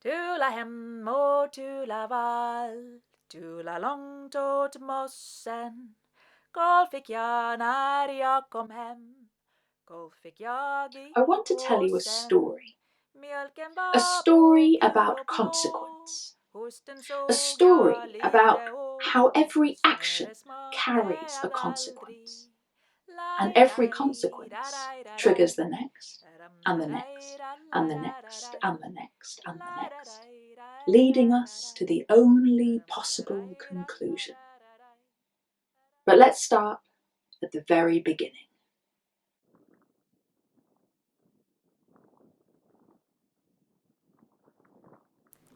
Tula hem og tula val, tula långt åt mossen. Golf fick jag när jag kom hem. Golf fick jag i I want to tell you a påsen. story. Mjölken A var story på about kilo på. consequence. Osten A såg story jag lite about å. how every action Smöret smakade carries a jag consequence. aldrig. And every consequence triggers the next, and the next, and the next, and the next, and the next, leading us to the only possible conclusion. But let's start at the very beginning.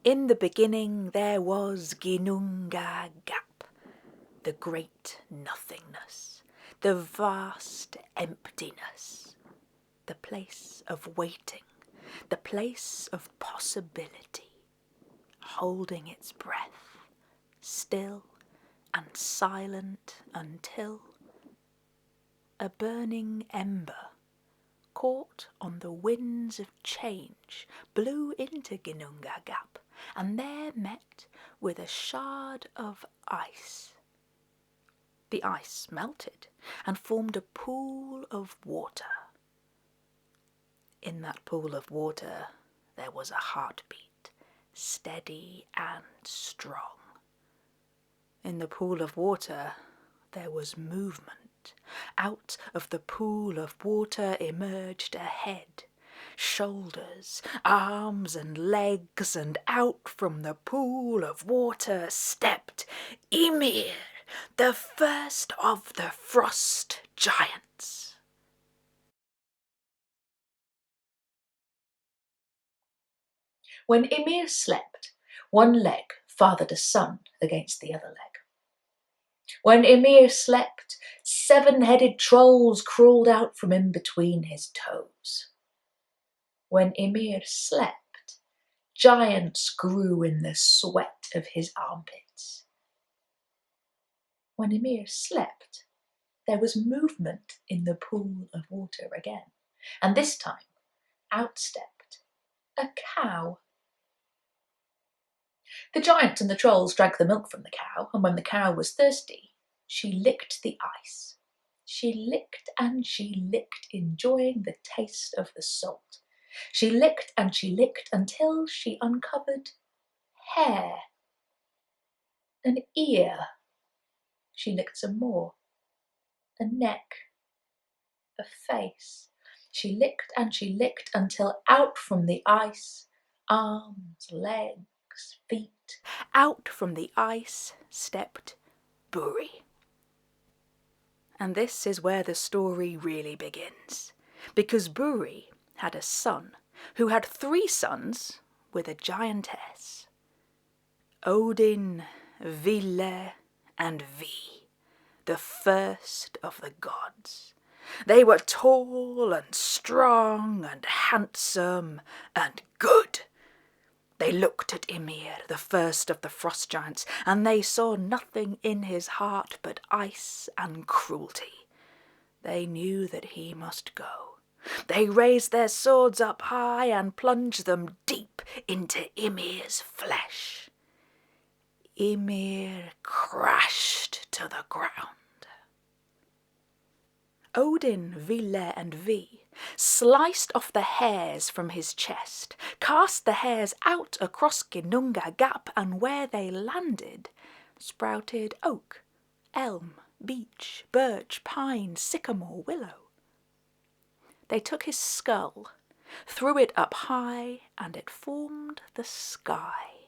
In the beginning there was Ginnunga Gap, the great nothingness, the vast emptiness, the place of waiting, the place of possibility, holding its breath, still and silent until a burning ember, caught on the winds of change, blew into Ginnunga Gap, and there met with a shard of ice. The ice melted and formed a pool of water. In that pool of water there was a heartbeat, steady and strong. In the pool of water there was movement. Out of the pool of water emerged a head, shoulders, arms and legs, and out from the pool of water stepped Ymir, the first of the frost giants. When Ymir slept, one leg fathered a son against the other leg. When Ymir slept, 7-headed trolls crawled out from in between his toes. When Ymir slept, giants grew in the sweat of his armpits. When Ymir slept, there was movement in the pool of water again, and this time out stepped a cow. The giants and the trolls drank the milk from the cow, and when the cow was thirsty, she licked the ice. She licked and she licked, enjoying the taste of the salt. She licked and she licked until she uncovered hair, an ear. She licked some more, a neck, a face. She licked and she licked until out from the ice, arms, legs, feet. Out from the ice stepped Buri. And this is where the story really begins, because Buri had a son who had 3 sons with a giantess. Odin, Ville, and Vi, the first of the gods. They were tall and strong and handsome and good. They looked at Ymir, the first of the frost giants, and they saw nothing in his heart but ice and cruelty. They knew that he must go. They raised their swords up high and plunged them deep into Ymir's flesh. Ymir crashed to the ground. Odin, Ville, and Vi sliced off the hairs from his chest, cast the hairs out across Ginnunga Gap, and where they landed sprouted oak, elm, beech, birch, pine, sycamore, willow. They took his skull, threw it up high, and it formed the sky.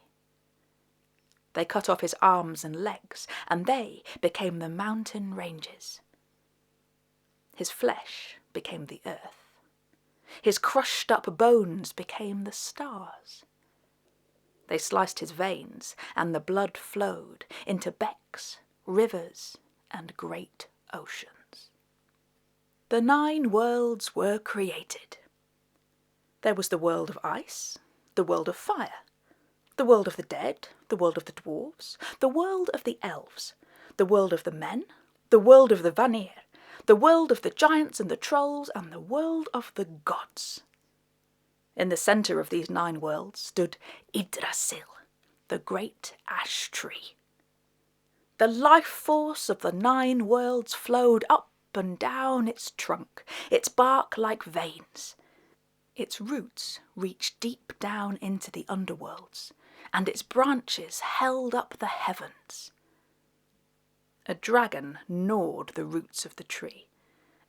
They cut off his arms and legs, and they became the mountain ranges. His flesh became the earth. His crushed-up bones became the stars. They sliced his veins, and the blood flowed into becks, rivers, and great oceans. The 9 worlds were created. There was the world of ice, the world of fire, the world of the dead, the world of the dwarves, the world of the elves, the world of the men, the world of the Vanir, the world of the giants and the trolls, and the world of the gods. In the centre of these 9 worlds stood Yggdrasil, the great ash tree. The life force of the 9 worlds flowed up and down its trunk, its bark like veins. Its roots reached deep down into the underworlds, and its branches held up the heavens. A dragon gnawed the roots of the tree.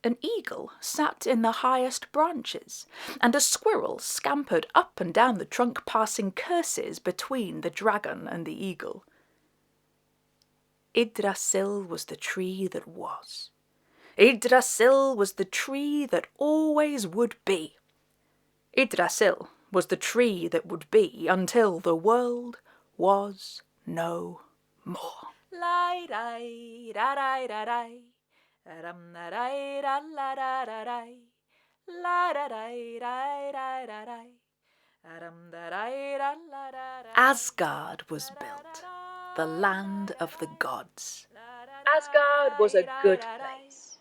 An eagle sat in the highest branches, and a squirrel scampered up and down the trunk, passing curses between the dragon and the eagle. Yggdrasil was the tree that was. Yggdrasil was the tree that always would be. Yggdrasil was the tree that would be until the world was no more. Asgard was built, the land of the gods. Asgard was a good place,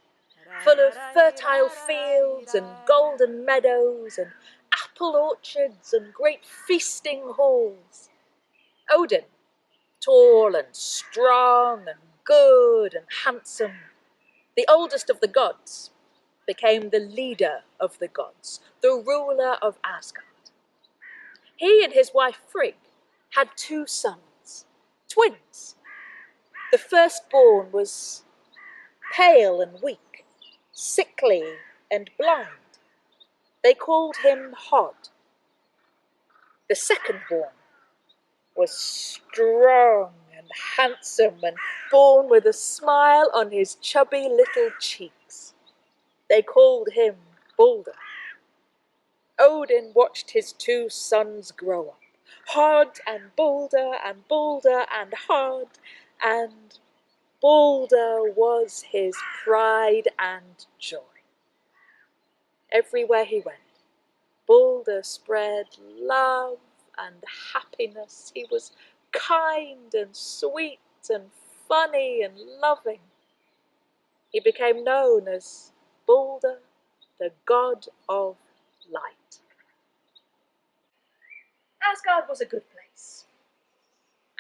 full of fertile fields and golden meadows and apple orchards and great feasting halls. Odin, tall and strong and good and handsome, the oldest of the gods, became the leader of the gods, the ruler of Asgard. He and his wife Frigg had 2 sons, twins. The firstborn was pale and weak, sickly and blind. They called him Hod. The second-born was strong and handsome and born with a smile on his chubby little cheeks. They called him Balder. Odin watched his 2 sons grow up, Hod and Balder and Balder and Hod, and Balder was his pride and joy. Everywhere he went, Balder spread love and happiness. He was kind and sweet and funny and loving. He became known as Balder, the god of light. Asgard was a good place.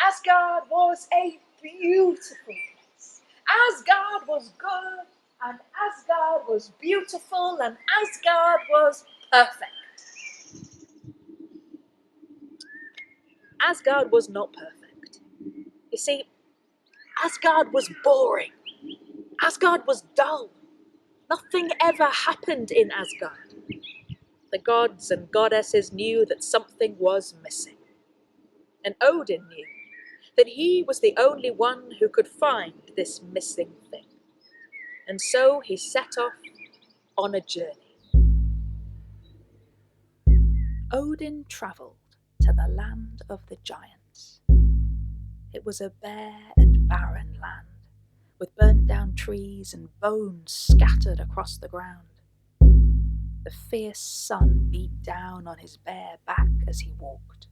Asgard was a beautiful place. Asgard was good, and Asgard was beautiful, and Asgard was perfect. Asgard was not perfect. You see, Asgard was boring. Asgard was dull. Nothing ever happened in Asgard. The gods and goddesses knew that something was missing. And Odin knew that he was the only one who could find this missing thing. And so he set off on a journey. Odin travelled to the land of the giants. It was a bare and barren land, with burnt down trees and bones scattered across the ground. The fierce sun beat down on his bare back as he walked.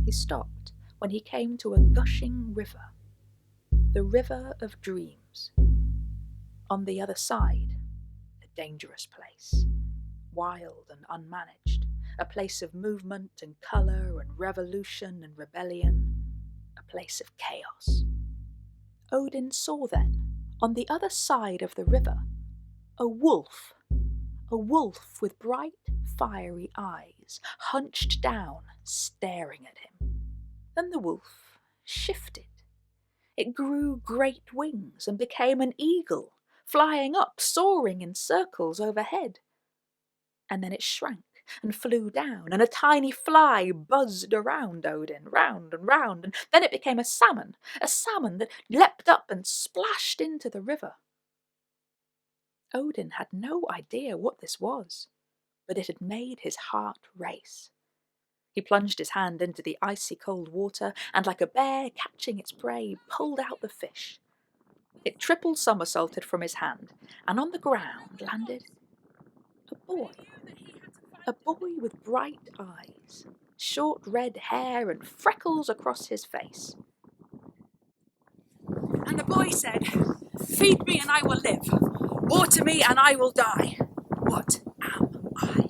He stopped when he came to a gushing river, the River of Dreams. On the other side, a dangerous place, wild and unmanaged, a place of movement and colour and revolution and rebellion, a place of chaos. Odin saw then, on the other side of the river, a wolf with bright, fiery eyes, hunched down, staring at him. Then the wolf shifted. It grew great wings and became an eagle, flying up, soaring in circles overhead. And then it shrank and flew down, and a tiny fly buzzed around Odin, round and round, and then it became a salmon that leapt up and splashed into the river. Odin had no idea what this was, but it had made his heart race. He plunged his hand into the icy cold water, and like a bear catching its prey, pulled out the fish. It triple somersaulted from his hand, and on the ground landed a boy with bright eyes, short red hair and freckles across his face. And the boy said, "Feed me and I will live. Water me and I will die. What am I?"